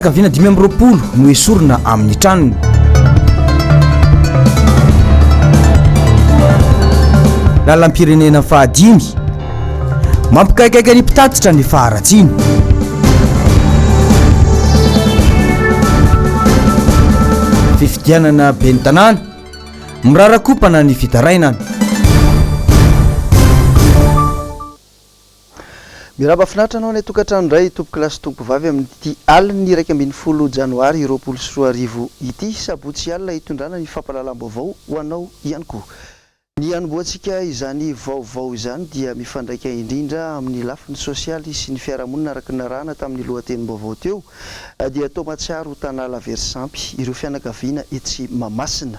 fianakaviana 520 no esorona amin'ny tranony. Lalam-pirenena fahadimy mampikaikaika ny mpitatitra ny faharatsiny. Fifidianana ben'ny tanàna mirarakopana ny fitarainana. Miraba finaritra anao ny tokantrano iray tompo-kilasy tompovavy amin'ity aliny 1 janoary 2024 ity sabotsy alina hitondrana ny fampahalalam-baovao ho anao ihany koa. Ny anomboantsika izany vaovao izany dia mifandraika indrindra amin'ny lafiny sosialy sy ny fiarahamonina araka ny narahana tamin'ny lohatenim-baovao teo dia Tomatsiaro Tanala Versampy ireo fianakaviana etsy Mahamasina.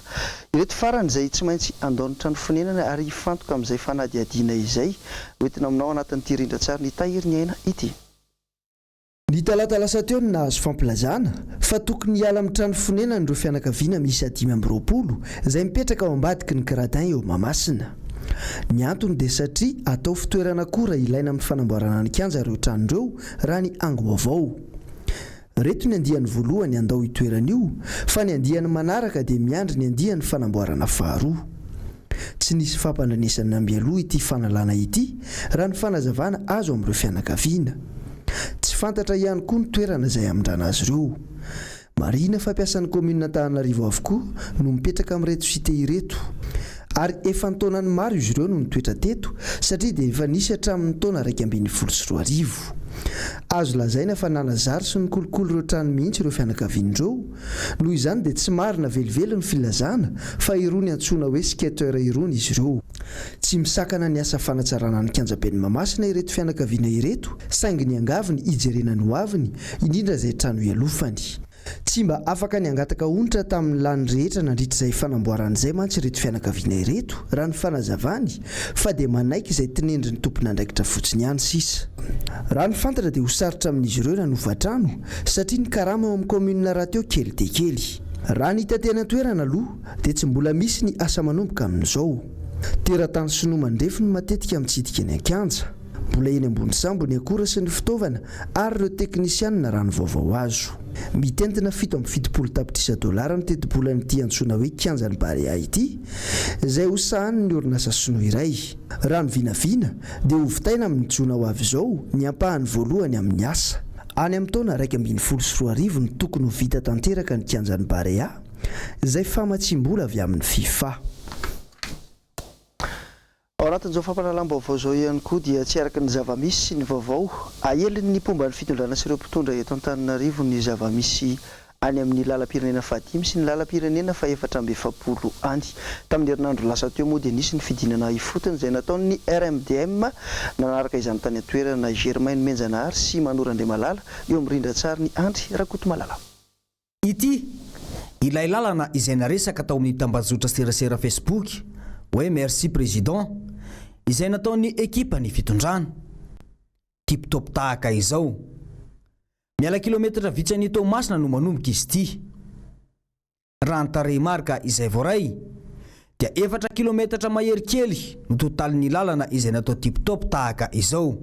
Ireto farany izay tsy maintsy andaonitra ny fonenana ary fantoka amin'izay fanadihadiana izay hoentina aminao anatin'ity rindran-tsary ny tahiry ny aina ity. Ny talata lasa teo ny nahazo fampilazana fa tokony hiala amin'ny trano fonenana ireo fianakaviana misy 520 izay mipetraka ao ambadiky ny Gradin eo Mahamasina. Ny antony dia satria atao fitoerana koa raha ilaina amin'ny fanamboarana ny kianja ireo tranon'ireo raha ny ango-baovao. Reto ny andiany voalohany andao itoerana io fa ny andiany manaraka dia miandry ny andiany fanamboarana faharoa. Tsy nisy fampandranisana nambialoha ity fanalana ity raha ny fanazavana azo amin'ireo fianakaviana. Tsy fantatra ihany koa ny toerana izay hamindrana azy ireo. Marina fampiasan'ny commune Antananarivo avokoa no mipetraka amin'ireto site ireto. Ary efa ny taonany maro izy ireo no mitoetra teto satria dia efa nisy hatramin'ny taona 2024. Azo lazaina fa nanazary sy ny kolokolo ireo trano mihitsy ireo fianakavian'ireo. Noho izany dia tsy marina velively ny filazana fa irony antsoina hoe skater irony izy ireo. Tsy misakana ny asa fanatsarana ny kianjaben'ny Mahamasina ireto fianakaviana ireto saingy ny angaviny hijerena ny hoaviny indrindra izay trano ialofany. Tsy mba afaka ny angataka onitra tamin'ny lany rehetra nandritra izay fanamboaran'izay mantsy ireto fianakaviana ireto raha ny fanazavany fa dia manaiky izay tinendry ny tompon'andraikitra fotsiny ihany sisa. Raha ny fantatra dia ho sarotra amin'izy ireo nanovatrano satria ny karama ao amin'ny commune raha teo kely dia kely. Raha ny hitatena toerana aloha dia tsy mbola misy ny asa manomboka amin'izao. Teratany sinoa mandrefy no matetika mitsidika ny ankanja. Mbola eny ambony sambo ny akora sy ny fitaovana ary ireo teknisianina raha ny vaovao azo. Mitentina $770 tapitrisa no teti-bola n'ity antsoina hoe kianjany Barea ity izay hosahany ny orinasa sinoa iray. Raha ny vinavina dia hovitaina amin'ny jona ho avy izao ny ampahany voalohany amin'ny asa. Any amin'ny taona 2024 ny tokony ho vita tanteraka ny kianjany Barea izay famatsim-bola avy amin'ny FIFA. Ao anatin'izao fampahalalam-baovao izao ihany koa dia tsy araka ny zavamisy sy ny vaovao aheliny ny pomba ny fitondrana sy ireo mpitondra eto Antananarivo ny zavamisy any amin'ny lalam-pirenena fahadimy sy ny lalam-pirenena fa-140 any. Tamin'ny herinandro lasa teo moa dia nisy ny fidinana ifotony izay nataon'ny RMDM nanaraka izany tany an-toerana Germaine Menjanahary sy Manoran-Demalala eo amin'ny rindran-tsary ny Andry Rakotomalala. Ity ilay lalana izay naresaka tao amin'ny tambazotra serasera Facebook hoe merci président izay nataon'ny ekipa ny fitondrana tip-top tahaka izao. Miala kilometra vitsany Tomasina no manomboka izy ity. Raha ny tarehimarika izay voaray dia 4 kilometatra mahery kely no totalin'ny lalana izay natao tip-top tahaka izao.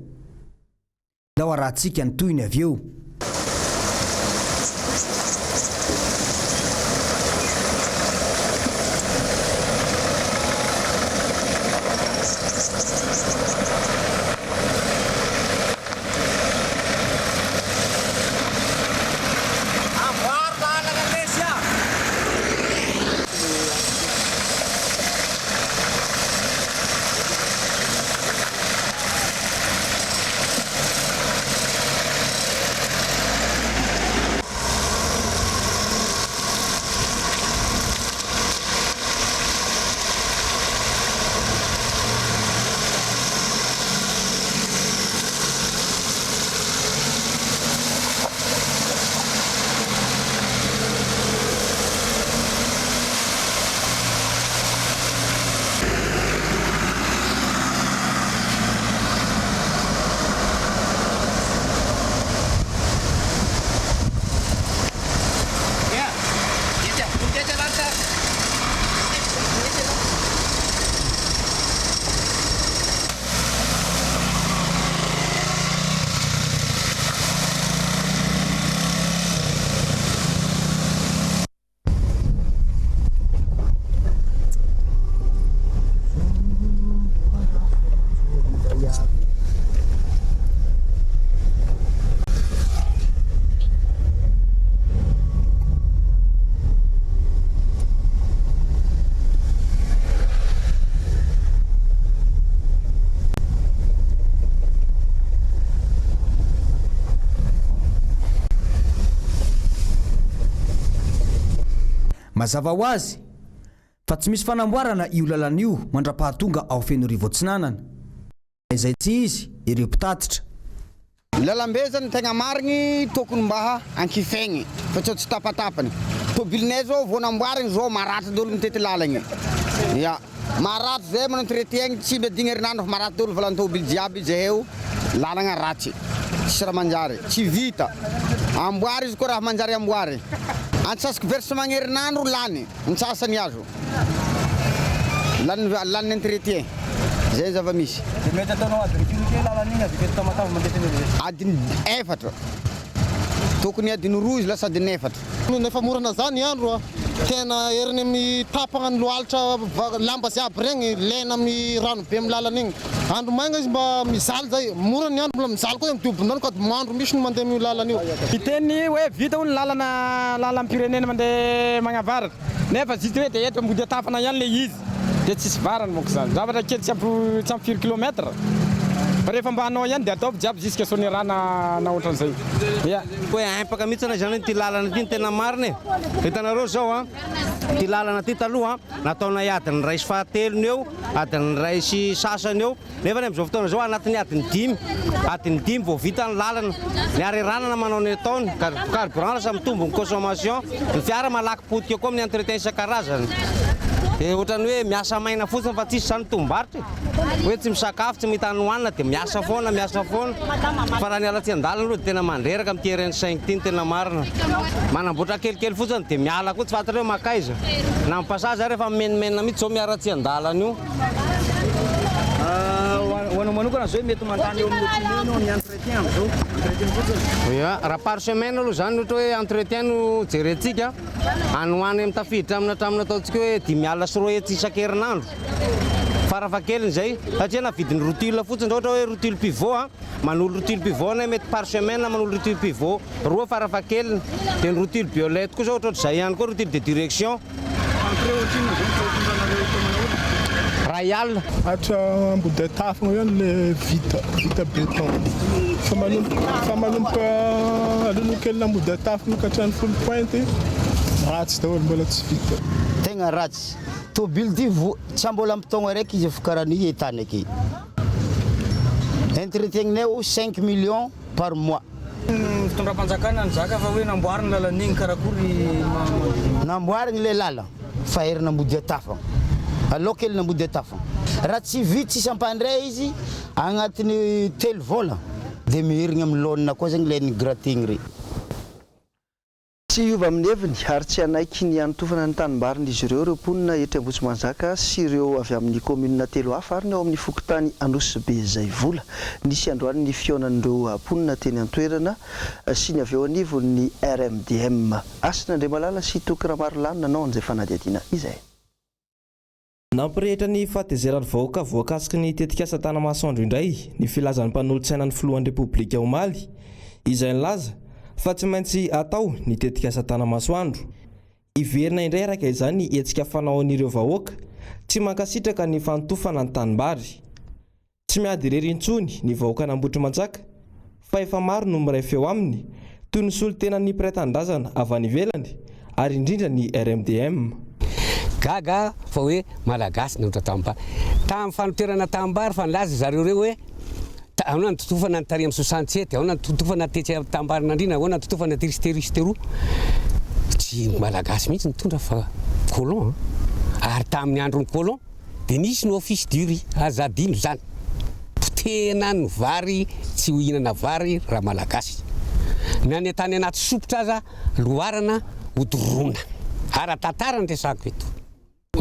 Dao arahantsika ny toyny avy eo. mazava ho azy fa tsy misy fanamboarana io lalana io mandra-pahatonga ao feno rivo atsinanana izay tsy izy ireo mpitatitra lalambe zany tegna marigny tokony mba ankifegny fa tsy tapatapany tobilinay zao vao namboarigny zao maratra dolo mitety lalagny ya maratra zay manentretien tsy medigny herinandro fa maratra dolo valantobily jiaby zay eo lalagna ratsy tsy raha manjary tsy vita amboary izy koa raha manjary amboary antsasaka versement herinandro lany ntsasany azo lany entretien zay zava-misy mety ataonao adiny kilo lalana igny avy tamatava mandeha adiny efatra tokony adiny roa izy lasa adiny efatra nefa morana zany andro tena heriny amin'ny tapagna ny lohalitra lamba sy aby regny lena amin'ny rano be amin'ny lalana igny andro maigna izy mba mizaly zay morana ny andro mbola mizaly koa midiobindrano ka mandro misy no mandeha amin'ny lalana io iteny hoe vita ho ny lalana pirenena mandeha magnavaratra nefa zity hoe dia eto ambody atafana ihany le izy dia tsisy varany monko zany zavatra kely tsy ampy kilometra fa rehefa mba hanao ihany dia ataovy jiaby jusque sonirana na ohatran'izay ia hoe ampaka mihitsy na zany ty lalana ty tena marina hitanareo zao a ty lalana ty taloha nataona adiny ray sy fahatelony eo adiny ray sy sasany eo nefa ny am'izao fotoana zao anatin'ny adiny dimy vao vita ny lalana niary ranana manao ny ataony carburant lasa mitombo ny consommation ny fiara malaky potika koa amin'ny entretien isan-karazany dia ohatrany hoe miasa maina fotsiny fa tsisy zany tombarotra hoe tsy misakafo tsy mihitany hoanina dia miasa foana fa raha ny ala tsy andalana aloha dia tena mandreraka amin'ny TRN5 ty ny tena marina manamboatra kelikely fotsiny dia miala koa tsy fantatra hoe makaiza na mipasaza rehefa menimenina mihitsy zao miara tsy andalana io hoanao manokana zao mety mandany eo amin'ny ny entretien am'izao entretien fotsiny ia raha par semaine aloha zany ohatra hoe entretien no jerentsika anohany amin'ny tafiditra amina ataontsika hoe 10 alina sy 3 hetsy isan-kerinandro farafakeliny zay satria na vidiny rotule fotsiny ohatra hoe rotule pivot manolo rotule pivot na mety par semaine manolo rotule pivot roa farafakeliny dia ny rotule violette koa zao ohatra zay ihany koa rotule de direction ray alina hatra ambody tafagna ihany le vita béton fa manomboka alolokelina ambody tafagna ka hatrany folo pointy ratsy daholo mbola tsy vita tegna ratsy tobily ty tsy mbola ampitaogna araiky izy efa karany etany aky entretieninay 5 millions par mois fitondram-panjakana nizaka fa hoe namboariny lalan'igny karakory namboarigny le lala fa herina ambody tafagna aloha kely nambody atafagna raha tsy vita tsisy ampandray izy agnatiny 3 vola dia miherigna amin'ny laonina koa zegny le ny gratigny re tsy hiova amin'ny heviny ary tsy anaiky ny anotofana ny tanimbariny izy ireo mponina etry Ambohitrimanjaka sy ireo avy amin'ny kominina telo hafa ary ny ao amin'ny fokotany Anosy be zay vola nisy androany ny fionan'ireo mponina teny an-toerana sy ny avy eo anivon'ny RMDM Asin'Andriamalala sy Tokiramarolanina nanao an'izay fanadihadiana izay nampirehitra ny fahatezeran'ny vahoaka voakasiky ny tetikasa Tanamasoandro indray ny filazan'ny mpanolotsaina ny filohan'ny Repoblika Omaly izay nilaza fa tsy maintsy atao ny tetikasa Tanamasoandro iverina indray araka izany hetsika fanaon'ireo vahoaka tsy mankasitraka ny fantofana ny tanimbary tsy miady irery intsony ny vahoaka n'Ambohitrimanjaka fa efa maro no miray feo aminy toy ny solotena ny mpiray-tanindrazana avy any ivelany ary indrindra ny RMDM gaga fa hoe malagasy ny tambary tamin'ny fanoterana tambary fa nilaza zareo reo hoe ahoana ny totofana ny tary amin'ny 67 ahoana ny totofana tetsy tambary nandrina ahoana ny totofana teristero tsy malagasy mihitsy nitondra fa colon ary tamin'ny andron'ny colon dia nisy ny office du riz azadino zany potehana ny vary tsy ho hinana vary raha malagasy ny any tany anaty sopotra aza loarana hodorona ary tantara ny resako eto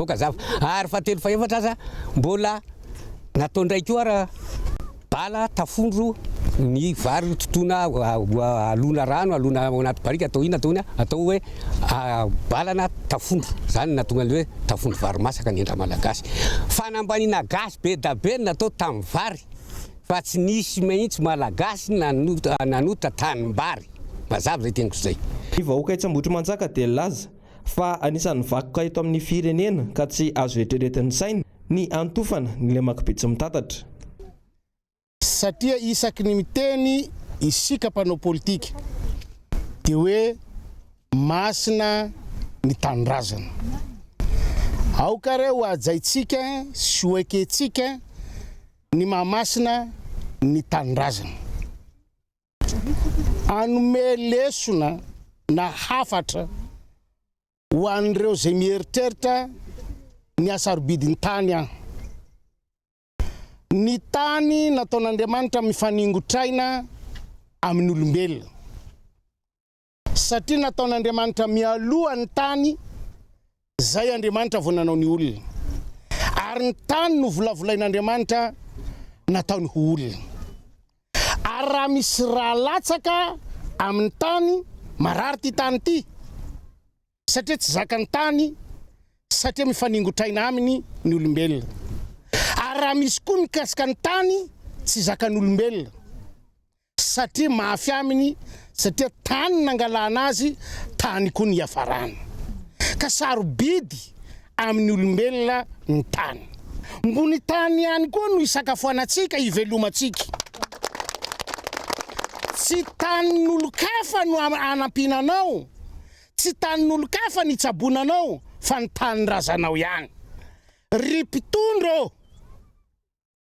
oka zava ary fahatelo faefatra aza mbola natao ndraiky io raha bala tafondro ny vary totona alona rano alona anaty barika atao ina atao hoe balana tafondro zany natonga le hoe tafondro vary masaka ny endra malagasy fanambanina gasy be da be natao tamin'ny vary fa tsy nisy mihitsy malagasy nanota tanimbary mazava zay teniko zay ny vahoaka etsy Ambohitrimanjaka dia laza fa anisan'ny vakoka eto amin'ny firenena ka tsy azo eritreretin'ny saina ny antofana ny lemakibe tsy mitatatra satria isaky ny miteny isika mpanao politika dia hoe masina ny tanindrazana aoka reo ajaitsika sy oeketsika ny Mahamasina ny tanindrazana anome lesona na hafatra ho an'ireo zay mieritreritra ny asarobidiny tany any. Ny tany nataon'Andriamanitra mifaningotraina amin'ny olombelona satria nataon'Andriamanitra mialoha ny tany zay Andriamanitra vao nanao ny olona ary ny tany no volavolain'Andriamanitra nataony ho olona ary raha misy raha latsaka amin'ny tany marary ty tany ty satria tsy zakany tany satria mifaningotraina aminy ny olombelona ary raha misy koa mikasika ny tany tsy zakany olombelona satria mafy aminy satria tany nangalana azy tany koa ny iafarana ka sarobidy amin'ny olombelona ny tany mbony tany ihany koa no isakafoanatsika ivelomatsika tsy tanin'olo-kafa no anampinanao tsy tanin'olo-kafa ny tsabonanao fa ny tanindrazanao ihany ry mpitondro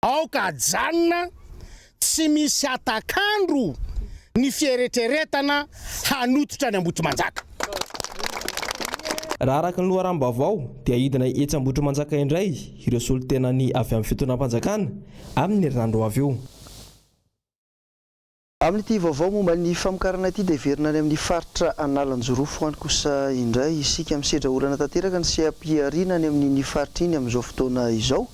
aoka ajanona tsy misy atakandro ny fieretreretana hanototra ny Ambotrimanjaka. Raha araka ny loharam-baovao dia hidina etsy Ambotrimanjaka indray ireo solon-tenany avy amin'ny fitonam-panjakana amin'ny herinandro avy eo. Amin'ity vaovao momba ny famokarana ity dia verina any amin'ny faritra Analanjorofo any kosa indray isika misedra olana tanteraka ny sehampiariana any amin'ny faritra iny amin'izao fotoana izao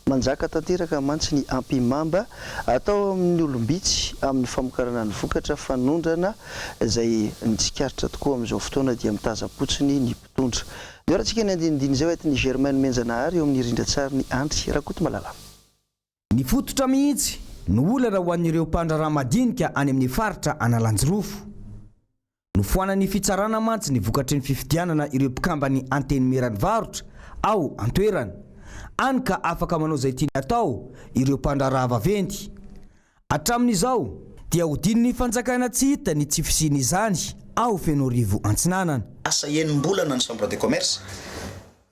manjaka tanteraka mantsy ny ampimamba atao amin'ny olombitsy amin'ny famokarana ny vokatra fanondrana izay nitsikaritra tokoa amin'izao fotoana dia mitazapotsiny ny mpitondra. Dia raha tsika ny andinindiny izay hoentin'ny Germaine Menjanahary eo amin'ny rindran-tsary ny Andry Rakoto Malala. Ny fototra mihitsy no olana ho an'ireo mpandraraha madinika any amin'ny faritra Analanjorofo. Nofoanany fitsarana mantsy ny vokatry ny fifidianana ireo mpikambany anteny merany varotra ao antoerana. Any ka afaka manao izay tiany atao ireo mpandraraha vaventy. Hatramin'izao dia hodininy fanjakana tsy hita ny tsy fisiny izany ao Fenorivo Antsinanana. Asa enim-bolana ny chambre de commerce.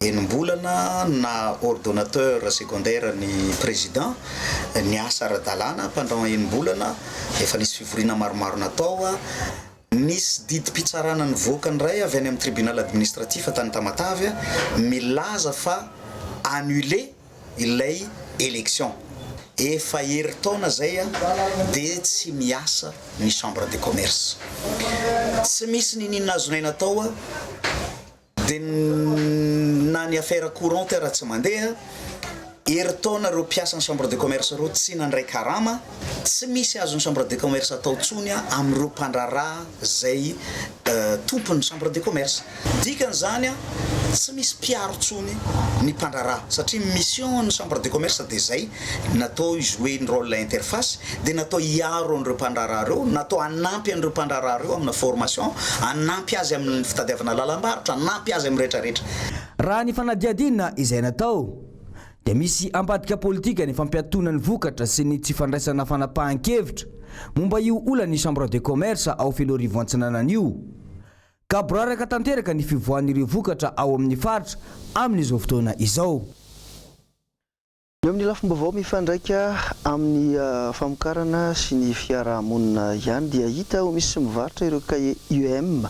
Enim-bolana na ordonnateur secondaire ny président ny asa ara-dalàna pendant enim-bolana efa nisy fivoriana maromaro natao nisy didim-pitsarana ny voaka ny ray avy any amin'ny tribunal administratif tany Tamatavy milaza fa annulé ilay élection efa heritaona zay dia tsy miasa ny chambre de commerce tsy misy ninina azonaina atao dia na ny affaire courante raha tsy mandeha heritaona reo mpiasa ny chambre de commerce reo tsy nandray karama tsy misy azony chambre de commerce atao tsony amin'ireo mpandraraha zay tompon'ny chambre de commerce dikan'izany tsy misy mpiaro tsony ny mpandraraha satria mission ny chambre de commerce dia zay natao jouer ny rôle interface dia natao hiaro an'ireo mpandraraha reo natao anampy an'ireo mpandraraha reo amina formation anampy azy amin'ny fitadiavana lalam-barotra anampy azy amin'ny rehetrarehetra. Raha ny fanadiadinana izay natao dia misy ambadika politika ny fampiatona ny vokatra sy ny tsy fandraisana fanapahan-kevitra momba io olany chambre de commerce ao Fenorivo Antsinanana io. Ka boraraka tanteraka ny fivoahan'ireo vokatra ao amin'ny faritra amin'izao fotoana izao. Eo amin'ny lafim-baovao mifandraika amin'ny famokarana sy ny fiarahamonina ihany dia hita ho misy mivarotra ireo cahier UM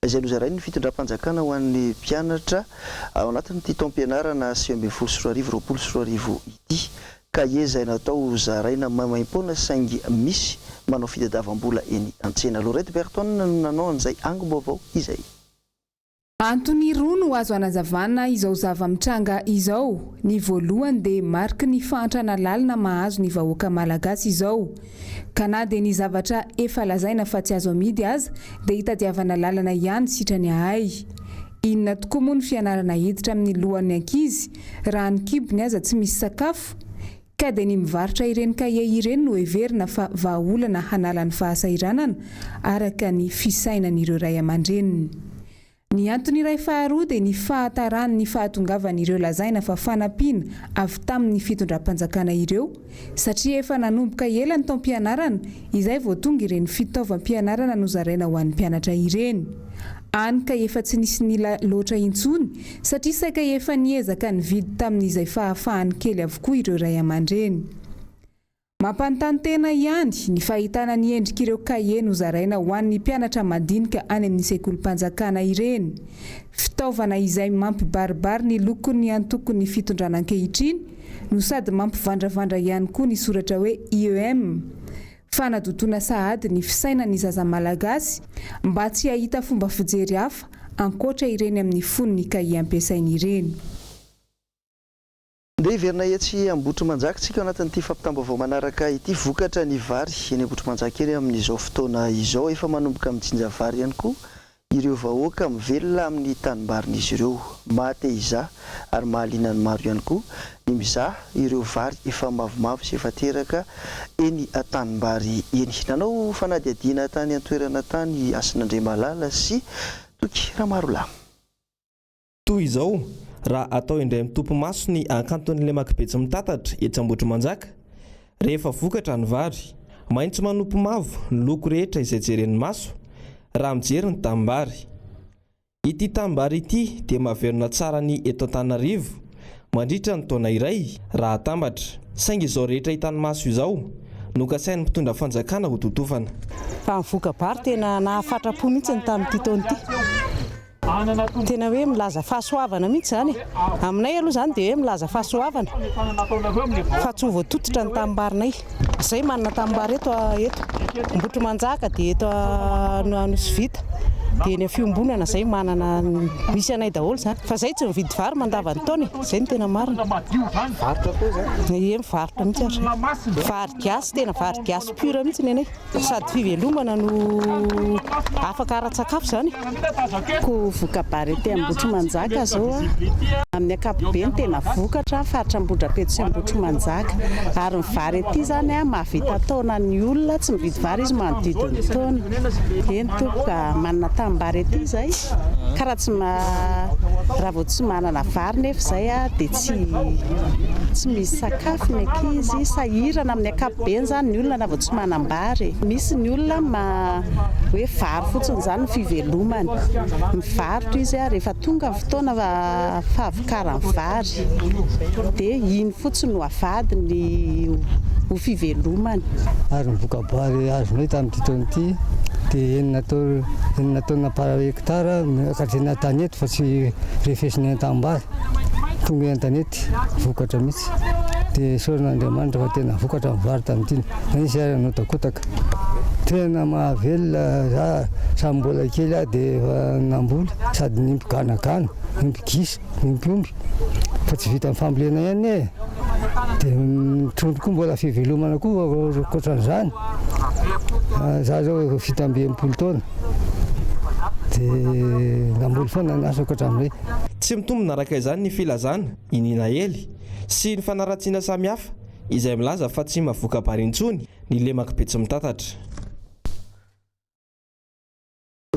izay nozarainy ny fitondram-panjakana ho an'ny mpianatra ao anatin'ity taom-pianarana 2024 ity cahier izay natao zaraina maimaim-poana saingy misy manao fitadiavam-bola eny an-tsena. Lorette Berton no nanao an'izay angom-baovao izay. Antony roa no azo anazavana izao zava-mitranga izao. Ny voalohany dia mariky ny fahantrana lalina mahazo ny vahoaka malagasy izao. Ka na dia ny zavatra efa lazaina fa tsy azo amidy aza dia hitadiavana lalana ihany sitrany ahay. Inona tokoa moa ny fianarana hiditra amin'ny lohan'ny ankizy raha ny kibony aza tsy misy sakafo? Ka dia ny mivarotra ireny cahier ireny no heverina fa vahaolana hanala ny fahasairanana araka ny fisainan'ireo ray aman-dreniny. Ny antony iray faharoa dia ny fahatarany ny fahatongavan'ireo lazaina fa fanampiana avy tamin'ny fitondram-panjakana ireo satria efa nanomboka ela ny taom-pianarana izay vao tonga ireny fitaovam-pianarana nozaraina ho an'ny mpianatra ireny. any ka efa tsy nisy nila loatra intsony satria saika efa niezaka ny vidy tamin'izay fahafahany kely avokoa ireo ray aman-dreny. Mampanontany tena ihany ny fahitana ny endrik'ireo kahie nozaraina ho an'ny mpianatra madinika any amin'ny sekolim-panjakana ireny, fitaovana izay mampibaribary ny lokony antokony fitondrana ankehitriny no sady mampivandravandra ihany koa ny soratra hoe IEM, fanadotona sahady ny fisaina ny zaza malagasy mba tsy hahita fomba fijery hafa ankoatra ireny amin'ny fonony kahie ampiasainy ireny. Ndeha hiverina etsy Ambotro Manjaka tsika anatin'ity fampitam-baovao manaraka ity vokatra ny vary eny Ambotro Manjaka eny amin'izao fotoana izao efa manomboka mijinja vary ihany koa ireo vahoaka mivelona amin'ny tanimbariny'izy ireo, mateiza ary mahaliana ny maro ihany koa ny mizaha ireo vary efa mavomavo sy efa teraka eny tanimbary eny. Nanao fanadihadiana tany an-toerana tany Asin'Andriamalala sy Toky Ramarolà. Toy izao raha atao indray mitompo maso ny akanton'ilay makibetsy mitatatra etsy Ambotro Manjaka, rehefa vokatra ny vary maitso manompo mavo ny loko rehetra izay jeren'ny maso raha mijery ny tanimbary. Ity tanimbary ity dia mahaverina tsara ny eto Antananarivo mandritra ny taona iray raha atambatra, saingy izao rehetra hitany maso izao no kasainy mpitondra fanjakana ho totofana. Fa mivoaka bary tena nahafatrapo mihitsy ny tamin'ity taona ity. Tena hoe milaza fahasoavana mihitsy zany. Aminay aloha zany dia hoe milaza fahasoavana fa tsy ho voatototra ny tanimbarininay. Izay manana tanimbary eto Ambotro Manjaka dia eto Anosivita dia ny fiombonana izay manana misy anay daholo zany. Fa izay tsy mividy vary mandavany taona, izay no tena marina. Varotra koa zany? Ie, mivarotra mihitsy ary. Vary gasy, tena vary gasy pura mihitsy ny anay. Sady fivelomana no afaka ara-tsakafo zany. Ko voka-bary ety Ambotro Manjaka zao amin'ny ankapobeny tena vokatra faritra Ambodrapeto sy Ambotro Manjaka ary ny vary ety zany mahavita taona ny olona, tsy mividy vary izy manodidina taona. Eny tokoka manana tanimbary ety izay ka raha vao tsy manana vary nefa izay dia tsy misy sakafo ny ankizy, sahirana amin'ny ankapobeny zany ny olona na vao tsy manam-bary. Misy ny olona hoe vary fotsiny zany ny fivelomany, mivarotra izy rehefa tonga ny fotoana fahavokaran'ny vary dia iny fotsiny no avadiny ho fivelomany. Ary mivoka-bary azonay tamin'ity taona ity dia enina taona par hektara akatrina tany eto fa tsy refesiny an-tanimbary, tonga an-tanety vokatra mihitsy. Dia soran'Andriamanitra fa tena vokatra mivary tamin'ity. Nisy ary notakotaka tena mahavelona samy mbola kely dia namboly sady nimpy ganagana, nimpy gisa, nimpy omby fa tsy vita amin'ny fambolena ihany e. Dia trondro koa mbola fivelomana koa ankoatran'izany. Za zao vita amby 20 taona dia namboly foana ny asa ankoatran'izay. Tsy mitombina araka izany ny filazana, inina ely sy ny fanaratsiana samihafa izay milaza fa tsy mahavoka bary intsony ny lemakibetsy mitatatra.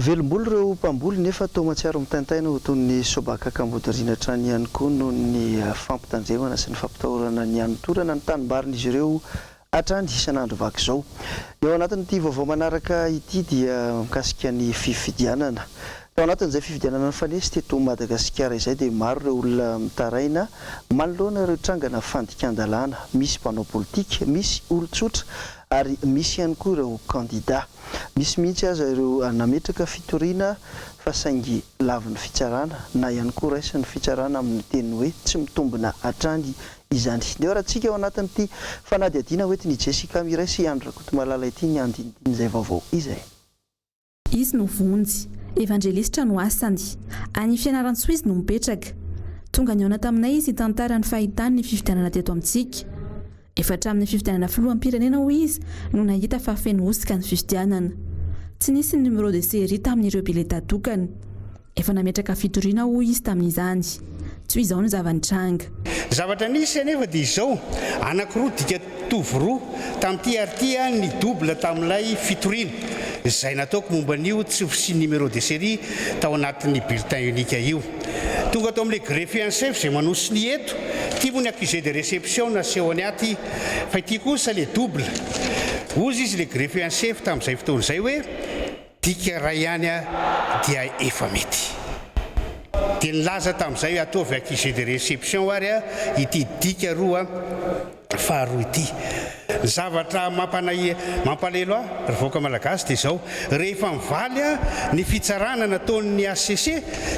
Velom-boly ireo mpamboly nefa tao matsiaro mitantaina ho toy ny Sobaka Kambodiriana trany ihany koa noho ny fampitandremana sy ny fampitahorana ny anotorana ny tanimbarin'izy ireo hatrany isan'andro vaky izao. Eo anatin'ity vaovao manaraka ity dia mikasika ny fifidianana. Tao anatin'izay fifidianana fanesy teto Madagasikara izay dia maro ireo olona mitaraina manoloana ireo trangana fandikan-dalàna, misy mpanao politika, misy olon-tsotra ary misy ihany koa ireo kandida. Misy mihitsy aza ireo nametraka fitoriana fa saingy lavin'ny fitsarana na ihany koa raisin'ny fitsarana amin'ny teny hoe tsy mitombina hatrany izany. Dia rahantsika ao anatin'ity fanadihadiana hoetiny Jessica Miray sy Andra Kotomalala ity ny andinidiny izay vaovao izay. Izy no vonjy, evangelistra no asany, any fianaran-tsoa izy no mipetraka. Tonga niona taminay izy tantara ny fahitany ny fifidianana teto amintsika. Efa hatramin'ny fifidianana filoham-pirenena ho izy no nahita fa feno osika ny fifidianana. Tsy nisy ny numéro de série tamin'ireo bileta tokana. Efa nametraka fitoriana ho izy tamin'izany. Tsy izao no zava-nitranga. Zavatra nisy anefa dia izao, anankiroa dika tovy roa tamin'ity ary ity ny double tamin'ilay fitoriana. Izay nataoko momba an'io tsy sy numéro de série tao anatin'ny bulletin unika io. Tonga tao amin'ilay greffier en chef izay manosiny eto, ity moa ny accusé de réception nasehony aty, fa ity kosa le double. Ozy izy le greffier en chef tamin'izay fotoana izay hoe dika ray ihany a dia efa mety dia nilaza tamin'izay ataovy accusé de réception ary a ity dika roa faharoa ity zavatra mampalelo revoaka malagasy dia zao rehefa mivaly a ny fitsarana nataon'ny ACC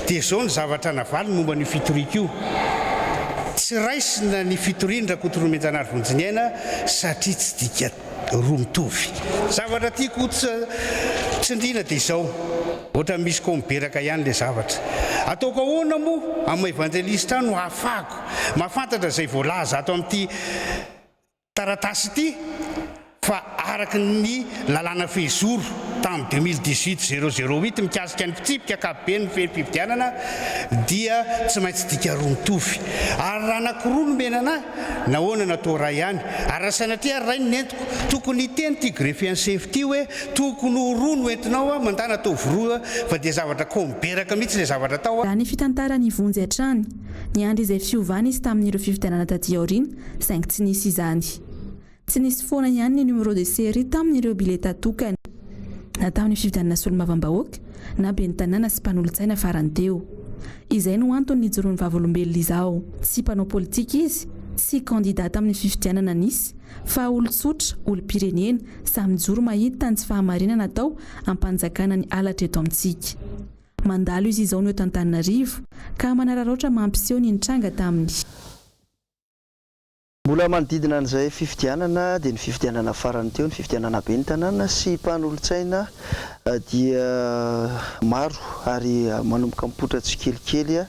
dia zao ny zavatra navaly momba ny fitorika io tsy raisina ny fitorindra kotoromenjanary vonjiniaina satria tsy dika roa mitovy zavatra tiako tsindriana dia zao ohatra misy ko miberaka ihany le zavatra ataoko ahoana moa amin'ny evangelista no ahafahako mahafantatra izay voalaza ato amin'ity taratasy ity fa araka ny lalàna fehizoro tamin'ny 2018-008 mikasika ny fitsipika akapobe ny ferim-pifidianana dia tsy maintsy dika roa mitovy ary raha anankiroa no menana nahoana natao ray ihany ary raha sanatria ray ny entiko tokony hiteny ty greffe and safety hoe tokony ho roa no entinao a mandana atao voroa fa dia zavatra ko miberaka mihitsy le zavatra tao raha ny fitantarany vonjy hatrany ny andro izay fiovana izy tamin'ireo fifidianana taty aoriana saingy tsy nisy izany tsy nisy foana ihany ny numéro de série tamin'ireo bileta tokany na tamin'ny fifidianana solomavambahoaka na be ny tanàna sy mpanolontsaina farany teo izay no antony nijoroany vavolombelona izao sy mpanao politika izy sy kandidata amin'ny fifidianana nisy fa olo-tsotra olo-pirenena samy joro mahita tany tsy fahamarinana atao ampanjakana ny alatra eto amintsika mandalo izy izao no eto Antananarivo ka manararaotra mampiseho ny nitranga taminy mbola manodidina an'izay fifidianana dia ny fifidianana farany teo ny fifidianana be ny tanàna sy mpanolontsaina dia maro ary manomboka mipotra tsikelikely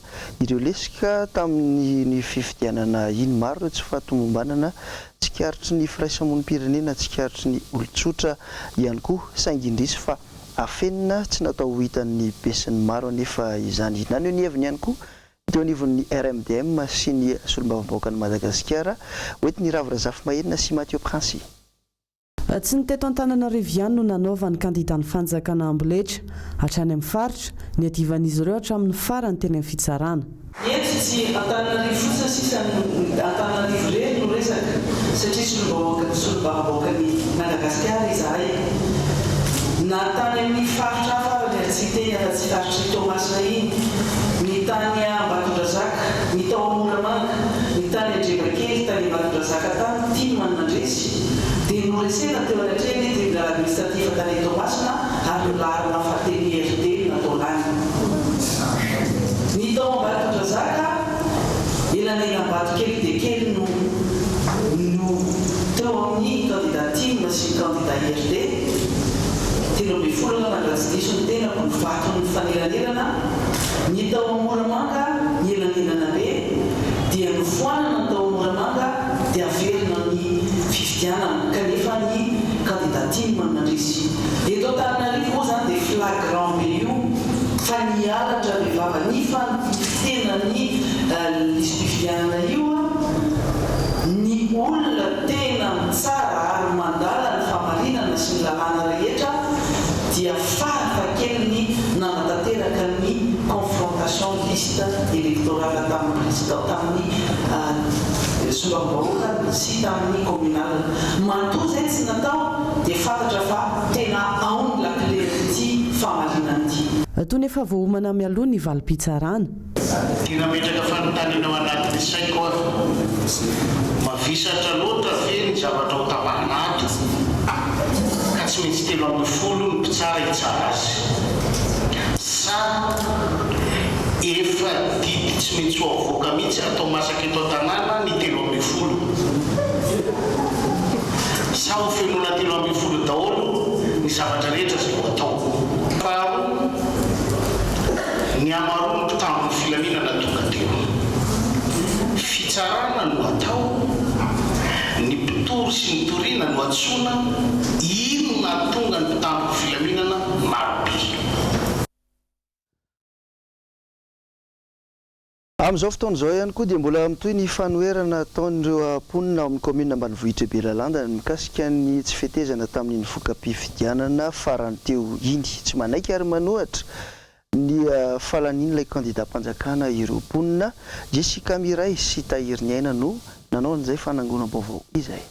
ireo lesika tamin'ny fifidianana iny maro tsy fahatomombanana tsikaritry ny firaisamonim-pirenena tsikaritry ny olon-tsotra ihany koa saingy indrisy fa afenina tsy natao ho hitan'ny besin'ny maro anefa izany nany ny heviny ihany koa teo anivon'ny RMDM sy ny solombavam-bahoakan'i Madagasikara hoety ny Ravira Zafimahenina sy Mathieu Princy tsy ny teto Antananarivo ihany no nanaovany kandidata ny fanjakana Amboletra hatrany amin'ny faritra ny adivan'izy ireo hatramin'ny farany teny amin'ny fitsarana eto tsy Antananarivo fotsiny sisa Antananarivo reny no resaka satria solombavam-bahoakan'i Madagasikara izahay na tany amin'ny faritra hafa dia tsy teny afa-tsy faritra Tomasina iny ny tany Ambatondrazaka ny tao Moramanga ny tany Andrebakely tany Ambatondrazaka tany tia manandresy dia noresena teo anatreny tribunal administratif tany Tomasina ary nolarina fahateny RD natao lany ny tao Ambatondrazaka elanena Ambatokely dia kely no teo amin'ny candidatim sy candidat RD telo amby folo nandratsidiso ny tena ny vaton'ny fanelanerana ny tao Moramanga ny elanelana be dia nofoanana ny tao Moramanga dia averina ny fifidianana kanefa ny candidatim mandresy eto Antananarivo moa zany dia flagrant be io fa nialatra vehivava ny fanitenany lisy-pifidianana io ny olona tena mitsara ary mandala ny famarinana sy ny lalàna rehetra dia farafakely ny nanatanteraka ny confrontation liste électorale tamin'ny solombavam-bahoaka sy tamin'ny communal mantoa zay tsy natao dia fantatra fa tena aony lakle ty famarinana ity toy nefa voahomana mialoha ny valim-pitsarana tia nametraka fanontaniana ao anatin'ny saiko mavisatra loatra ve ny zavatra ho tabahana ato ka tsy maintsy 3 ny mpitsara hitsara azy sa efa didy tsy maintsy ho avoaka mihitsy atao masaka eto an-tanàna ny 3 sa ho fenona 3 daholo ny zavatra rehetra zay ho atao faharoa ny amaroa ny mpitambony filaminana tonga teo fitsarana no atao ny mpitory sy ny toriana no atsoina ino natonga ny mpitambony filaminana marobe amin'izao fotoana izao ihany koa dia mbola mitoy ny fanoherana ataon'ireo mponina amin'ny commune ambanivohitra Belalanda mikasika ny tsy fetezana tamin'ny voka-pifidianana farany teo iny tsy manaiky ary manohatra ny falan'in'ilay candidat-mpanjakana ireo mponina Jessica Miray sy Tahiriniaina no nanao an'izay fanangonam-baovao izay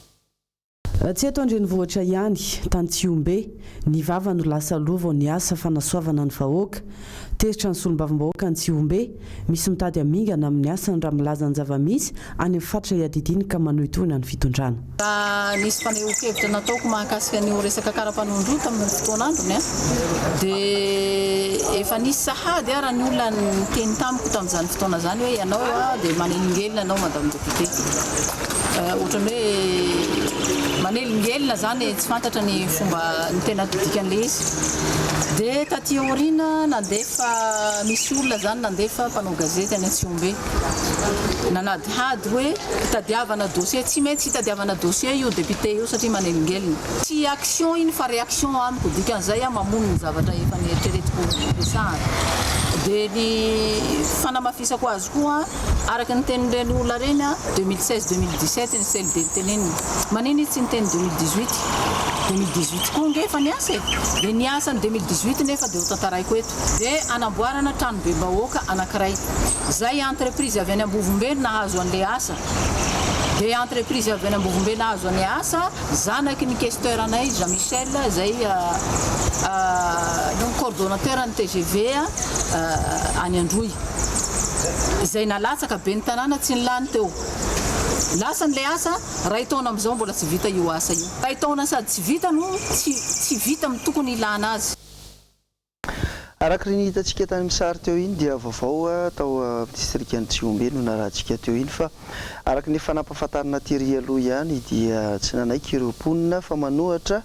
tsy eto andrenivohitra ihany tany Tsiombe ny vava no lasa lova ny asa fanasoavana ny vahoaka tezitra ny solombavam-bahoaka ny Tsiombe misy mitady amingana amin'ny asany raha milaza ny zava-misy any amin'ny fatra iadidiny ka manohitohina ny fitondrana. Raha nisy fanehoan-kevitra nataoko mahakasika ny resaka karapanondro tamin'ny fotoanandrony dia efa nisy sahady raha ny olona niteny tamiko tamin'izany fotoana zany hoe ianao dia manelingelina anao madame député ohatrany hoe manelingelina zany tsy fantatra ny fomba ny tena dikan'le izy dia taty aoriana nandefa misy olona zany nandefa mpanao gazety any Tsiombe nanadihady hoe hitadiavana dossier tsy mety hitadiavana dossier io député io satria manelingelina tsy action iny fa réaction amiko dikan'izay mamono ny zavatra efa nieritreretiko pesahany dia ny fanamafisako azy koa araka ny tenin'ireny olona reny 2016-2017 ny CLD teneniny maniny tsy ny teny 2018 koa ngefa niasa dia niasa ny 2018 nefa dia ho tantaraiko eto dia anamboarana tranobe bahoaka anankiray zay entreprise avy any Ambovombe nahazo an'le asa dia entreprise avy any Ambovombe nahazo any asa zanaky ny questeur anay Jean Michel zay coordonnateur ny TGV any Androy izay nalatsaka be ny tanàna tsy nilany teo lasa n'le asa ray taona amin'izao mbola tsy vita io asa io ray taona sady tsy vita no tsy vita amin'ny tokony ilana azy. Araka ny hitantsika tany amin'ny sary teo iny dia vaovao tao distrikany Tsiombe no narahantsika teo iny fa araka ny fanampahafantarana tery aloha ihany dia tsy nanaiky ireo mponina fa manohatra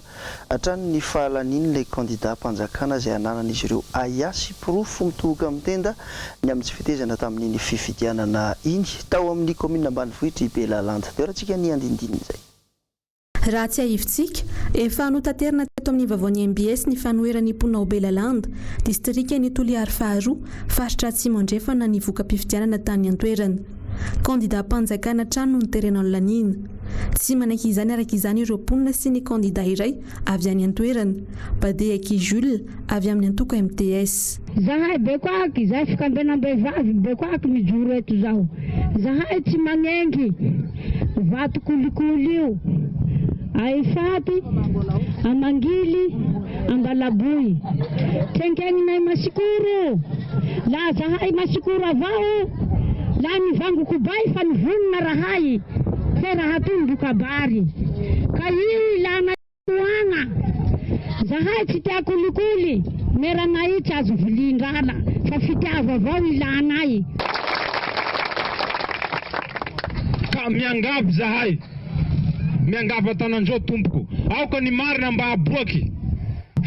hatrany ny fahalan'iny ilay candidat mpanjakana izay ananan'izy ireo Ayasy Pirofo mitohoka amin'ny tenda ny amin'ny tsy fitezana tamin'iny fifidianana iny tao amin'ny commune ambanivohitra Belalande teo rahantsika ny andindininy izay. Raha tsy ahivitsika efa notanterana teto amin'ny vavaon'ny MBS ny fanoheran'ny mponina ao Belalande distrikany Toliary faharoa faritra Atsimo andrefana ny voka-pifidianana tany an-toerana candidat mpanjakana trano no niterena olanina tsy manaiky izany araka izany ireo mponina sy ny candidat iray avy any an-toerana Badehaki Jules avy amin'ny antoko MTS. Zahay bekoaky zahay fikambenam-behivavy bekoaky mijoro eto zao zahay tsy manengy vato kolikoli io Aifaty, Amangily, Ambalaboy. Tenkenginay masikuro. La zahay masikuro avao. La nivango kubay fa nivonina rahay. Fera hatundu kabari. Kayiu ilana kuanga. Zahay tsy tia kulikuli. Meranay tsy azo vilindrala. Fa fitiava avao ilanay. Ka miangavy zahay. Miangava tanandro tompoko aoka ny marina mba aboaky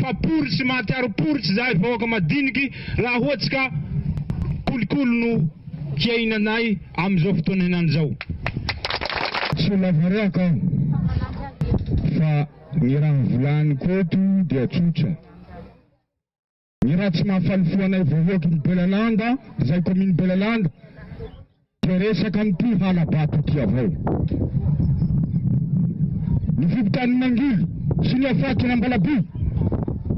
fa poritsy mahatiaro poritsy zahay vahoaka madiniky raha ohatsy ka kolikolo no kiainanay amin'izao fotoana inany zao tsy lavariaka fa ny raha volany koto dia tsotra ny raha tsy mahafalifoanay vahoaky ny Belalanda zay commune Belalanda dia resaka amin'ity halabato ty avao ny fipitany Mangily sy ny afaky Ambalaby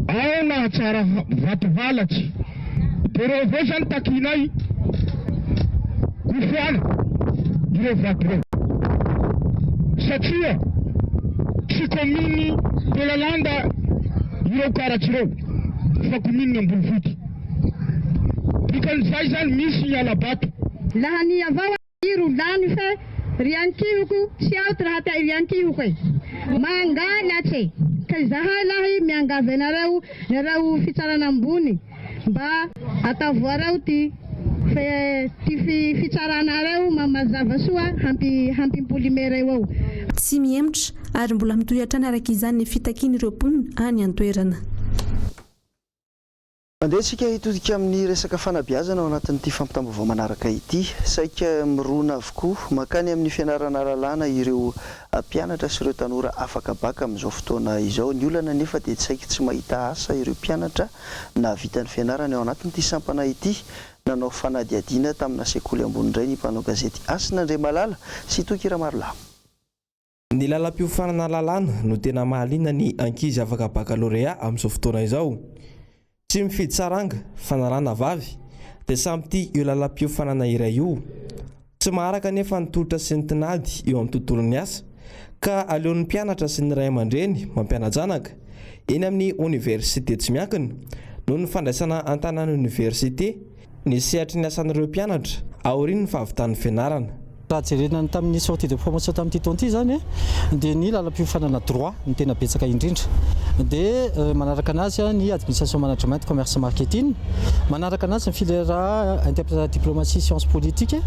ao na tsara vato halatsy dia reo avao zany takinay kofoana ireo vato reo satria tsy commune Belalanda ireo karatsy reo fa commune Ambonivohitra dikan'izay zany misy ny alabato laha ny avao iro lany fe riankihoko tsy aoty raha ta riankihoko mangalatse ka zahay lahy miangavy nareo fitsarana ambony mba atavoareo ty fitsarana mamazava soa hampimpolimera eo tsy miemitra ary mbola mitohy hatrany araka izany ny fitakiana ireo mponina any an-toerana. Andesika hitodika amin'ny resaka fanabeazana ao anatin'ity fampitam-baovao manaraka ity saika mirona avokoa makany amin'ny fianarana lalàna ireo mpianatra sy ireo tanora afaka baka amin'izao fotoana izao ny olana nefa dia tsaiky tsy mahita asa ireo mpianatra na vitan'ny fianarana ao anatin'ity sampana ity nanao fanadiadiana tamina sekoly ambony indray ny mpanao gazety Asin'Andriamalala sy Tokiramarolahy. Ny lalam-piofanana lalàna no tena mahaliana ny ankizy afaka baccalauréat amin'izao fotoana izao. Tsy mifidy saranga fanarana vavy dia samy tia io lalam-piofanana iray io. Tsy maharaka nefa ny tolotra sy ny tinady eo amin'ny tontolon'ny asa ka aleon'ny mpianatra sy ny ray aman-dreny mampianajanaka eny amin'ny oniversité tsy miankina noho ny fandraisana an-tanàna oniversité ny sehatry ny asan'ireo mpianatra aorian'ny fahavitan'ny fianarana. Raha jerena tamin'ny sortie de promotion tamin'ity taona ity zany dia ny lalam-piofanana droit ny tena betsaka indrindra. Dia manaraka anazy ny administration management commerce marketing, manaraka anazy ny filière interprétation diplomatie sciences politiques,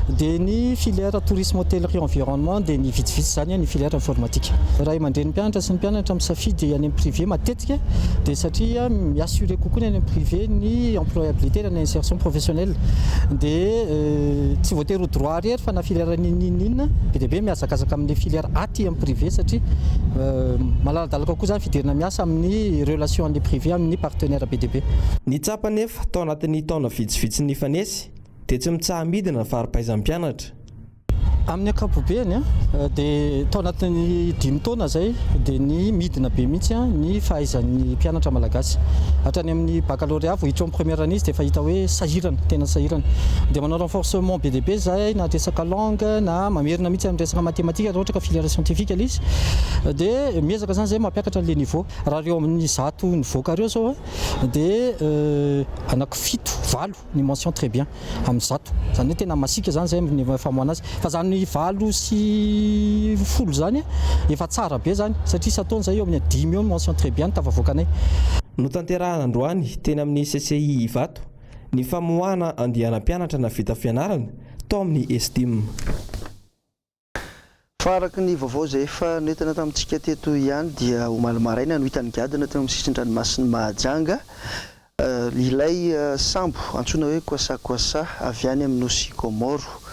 dia ny filière tourisme hôtellerie environnement, dia ny vitsivitsy zany ny filière informatique. Raha mandreny mpianatra sy ny mpianatra misafidy any amin'ny privé matetika dia satria miassurer kokoa ny any amin'ny privé ny employabilité ny insertion professionnelle. Dia tsy voatery ho droit rehetra fa na filière ninina be dia be miazakazaka amin'ny filière aty amin'ny privé satria malaladalaka koa zany fidirana miasa amin'ny relation amin'ny privé amin'ny partenaire be dia be. Ny tsapa nefa tao anatin'ny taona vitsivitsy ny fanesy dia tsy mitsaha-midina ny fari-paizan'ny mpianatra. Amin'ny ankapobeny dia tao anatin'ny 5 taona zay dia ny midina be mihitsy ny fahaizan'ny mpianatra malagasy. Hatrany amin'ny baccalauréat vao hiditra amin'ny première année dia efa hita hoe sahirana, tena sahirana. Dia manao renforcement be dia be zay na resaka langue na mamerina mihitsy amin'ny resaka mathématique raha ohatra ka filière scientifique ilay izy. Dia miezaka zany zay mampiakatra an'ilay niveau. Raha reo amin'ny 100 nivoaka reo zao dia anaky 7-8 ny mention très bien amin'ny 100. Zany hoe tena masika zany zay ny famoahana azy. Fa zany 9 sy 10 zany efa tsara be zany satria sataony zay eo amin'ny 10 eo mention très bien tafavoakanay. No tanterahana androany teny amin'ny CCI Ivato ny famoahana andiana-mpianatra na vita fianarana tao amin'ny estime. Faraka ny vaovao zay efa netana tamintsika teto ihany dia omaly maraina no hitan'ny gadina teo amin'ny sisintran-dranomasina Mahajanga. Ilay sambo antsoina hoe Kwasa avy any amin'ny Nosy Komoro.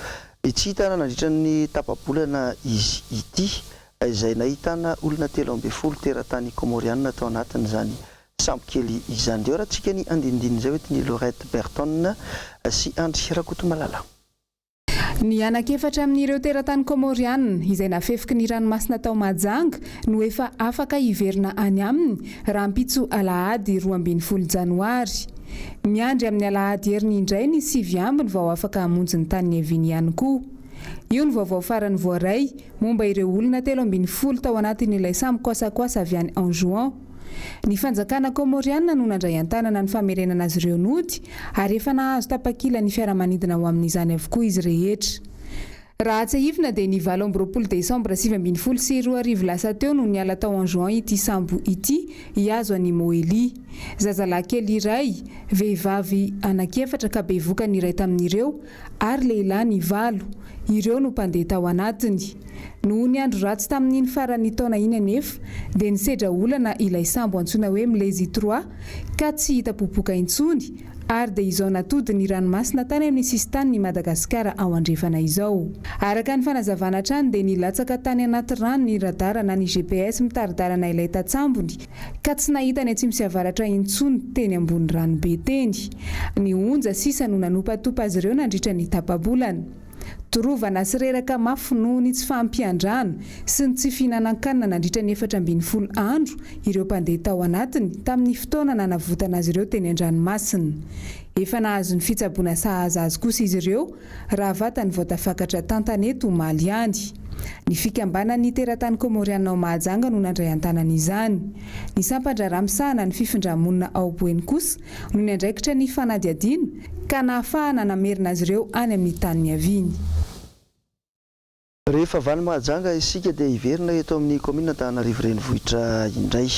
Itsy hitana nandritra ny tapabolana izy ity izay nahitana olona 13 teratany komorianina tao anatiny zany sambo kely izany. Dia raha tsika ny andindiny zay hoe ny Lorette Berton sy Andry Rakotomalala. Ny anakefatra amin'ireo teratany komorianina izay nafefika ny ranomasina tao Mahajanga no efa afaka hiverina any aminy raha mpitso alahady 12 janoary. Miandry amin'ny alahady heriny indray ny 7 ambiny vao afaka hamonjy ny tany Eviny ihany koa. Io ny vaovao farany voaray momba ireo olona 13 tao anatin'ilay sambo Kwasa avy any Anjouan. Ny fanjakana komorianina no nandray an-tanana ny famerenana azy ireo nody ary efa nahazo tapakila ny fiaramanidina ho amin'izany avokoa izy rehetra. Raha tsy ahifina dia ny 27 Desambra 2010 sy 2000 lasa teo no niala tao Anjouan ity sambo ity hiazo any Moely. Zazalahy kely iray, vehivavy anakefatra ka bevoka ny iray tamin'ireo ary lehilahy ny 9. Ireo no mpandeha tao anatiny. Noho ny andro ratsy tamin'iny farany taona iny anefa dia nisedra olana ilay sambo antsoina hoe Mlezy 3 ka tsy hita popoka intsony ary dia izao natody ny ranomasina tany amin'ny sisin-tany Madagasikara ao andrefana izao. Araka ny fanazavana trany dia nilatsaka tany anaty rano ny radara na ny GPS mitaridarana ilay tatsambony ka tsy nahita ny atsimo sy avaratra intsony teny ambony rano be teny. Ny onja sisa no nanopatopa azy ireo nandritra ny tapabolana. Torovana sy reraka mafy noho ny tsy fampiandrana sy ny tsy fihinanan-kanina nandritra ny 4 andro ireo mpandeha tao anatiny tamin'ny fotoana nanavotana azy ireo teny an-dranomasina. Efa nahazo ny fitsaboana sahaza azy kosa izy ireo raha vatany vao tafakatra tantaneto omaly ihany. Ny fikambanan'ny teratany komorianina ao Mahajanga no nandray an-tanana izany. Ny sampandraramsahana ny fifindramonina ao Boeny kosa no niandraikitra ny fanadiadiana ka nahafahana namerina azy ireo any amin'ny tany miaviny. Rehefa avy any Mahajanga isika dia hiverina eto amin'ny komina Antananarivo renivohitra indray.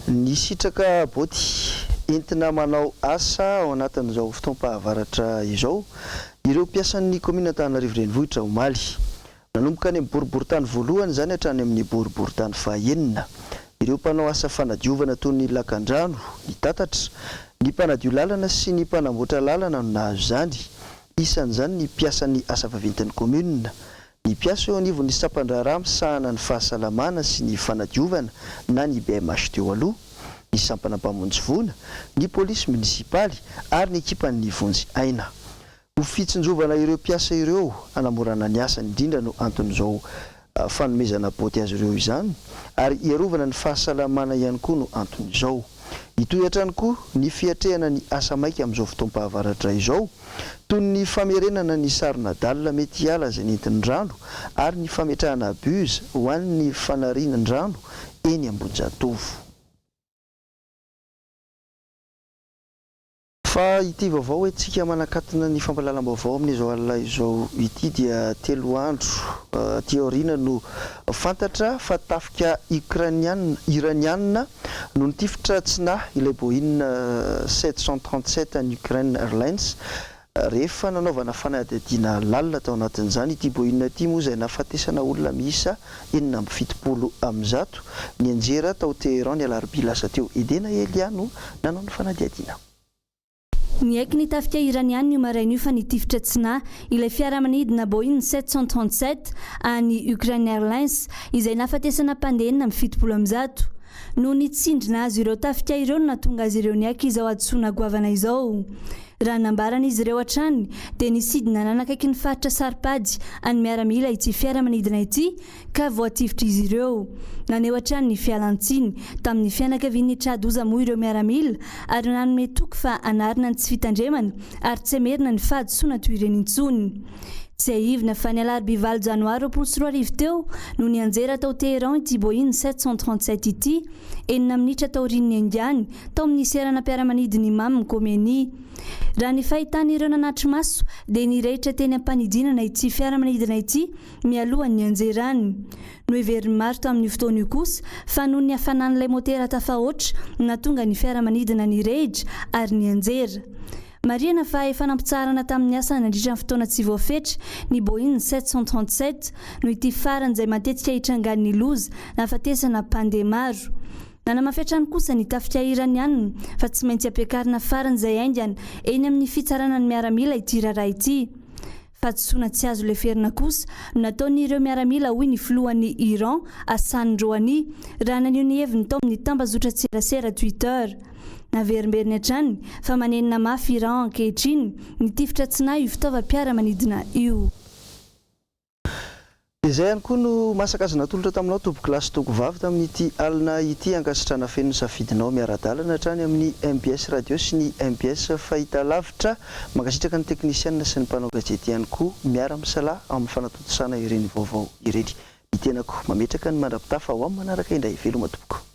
Ny sitraka boty entina manao asa ao anatin'izao fotoam-pahavaratra izao ireo mpiasan'ny komina Antananarivo renivohitra omaly. Nanomboka any amin'ny boriboritany voalohany zany hatrany amin'ny boriboritany fahaenina. Ireo mpanao asa fanadiovana toy ny lakan-drano, ny tatatra, ny mpanadio lalana sy ny mpanamboatra lalana no nahazo izany. Isan'izany ny mpiasan'ny asa vaventin'ny komuna. Ny mpiasa eo anivon'ny sampandrara misahana ny fahasalamana sy ny fanadiovana na ny BMH teo aloha, ny sampana mpamonjy vona, ny polisy munisipaly ary ny ekipan'ny vonjy aina. Ho fitsinjovana ireo mpiasa ireo hanamorana ny asa indrindra no anton'izao fanomezana boty azy ireo izany ary iarovana ny fahasalamana ihany koa no anton'izao. hitoetrany koa ny fiatrehana ny asa maika amin'izao fotoam-pahavaratra izao toy ny famerenana ny sarina dalina mety hiala izay nentin'ny rano ary ny fametrahana buse ho an'ny fanarinan-drano eny Ambonjatovo. Fa ity vaovao hoe tsika manakatona ny fampahalalam-baovao amin'izao alina izao ity dia 3 andro teoriana no fantatra fa tafika iranianina no nitifitra tsinahy ilay Boeing 737 ny Ukraine Airlines rehefa nanaovana fanadihadiana lalina tao anatin'izany ity Boeing ity moa izay nahafatesana olona miisa 770 amin'zato ny anjera tao Teheran ny alarobia lasa teo. Edena Eliano nanao ny fanadihadiana. Ny aiky ny tafika iraniana io maraina io fa nitifitra tsinahy ilay fiaramanidina Boeing 737 any Ukraine Airlines izay nahafatesana mpandehanina 70 amin'zato. No nitsindrina azy ireo tafika ireo no natonga azy ireo ny aiky izao adisona goavana izao. Raha nambarana izy ireo hatrany dia nisidina nanakaiky ny faritra saripady any miaramila ity fiaramanidina ity ka voatifitra izy ireo. Naneo hatrany ny fialantsiny tamin'ny fianakavian'ny tradoza moa ireo miaramila ary nanome toky fa anarina ny tsy fitandremana ary tsy amerina ny fahadisoana toy ireny intsony. Tsy ahivina fa ny alarobia 9 janoary 2024 teo no nianjera tao Teheran ity Boeing 737 ity 9 minitra tao rin'ny Indiany tao amin'ny serana mpiaramanidiny Imam Khomeini. Raha ny fahitany ireo nanatry maso dia nirehitra teny ampanidinana ity fiaramanidina ity mialohan'ny anjerany. No heveriny maro tamin'ny fotoana io kosa fa noho ny hafanan'ilay motera tafahoatra natonga ny fiaramanidina nirehitra ary nianjera. Marina fa efa nampitsarana tamin'ny asa nandritra ny fotoana tsy voafetra ny Boeing 737 no ity farany izay matetika hitrangan'ny loza nahafatesana mpandeha maro. Nanamafetrany kosa ny tafika iraniana fa tsy maintsy ampiakarina farany izay aingana eny amin'ny fitsarana ny miaramila ity raharaha ity. Fahadisoana tsy azo leferina kosa nataon'ireo miaramila hoy ny filohan'ny Iran Hassan Rouhani raha nanio ny heviny tao amin'ny tambazotra tserasera Twitter. Naverimberiny hatrany fa manenina mafy Iran ankehitriny nitifitra tsinahy io fitaovam-piaramanidina io. Izay ihany koa no masaka azy natolotra taminao tompoko lasy toko vavy tamin'ity alina ity ankasitrana feno safidinao miara-dalana hatrany amin'ny MBS radio sy ny MBS fahitalavitra. Mankasitraka ny teknisianina sy ny mpanao gazety ihany koa miara-misalahy amin'ny fanatotosana ireny vaovao ireny. Itenako mametraka ny mandrapitafa ho amin'ny manaraka indray veloma tompoko.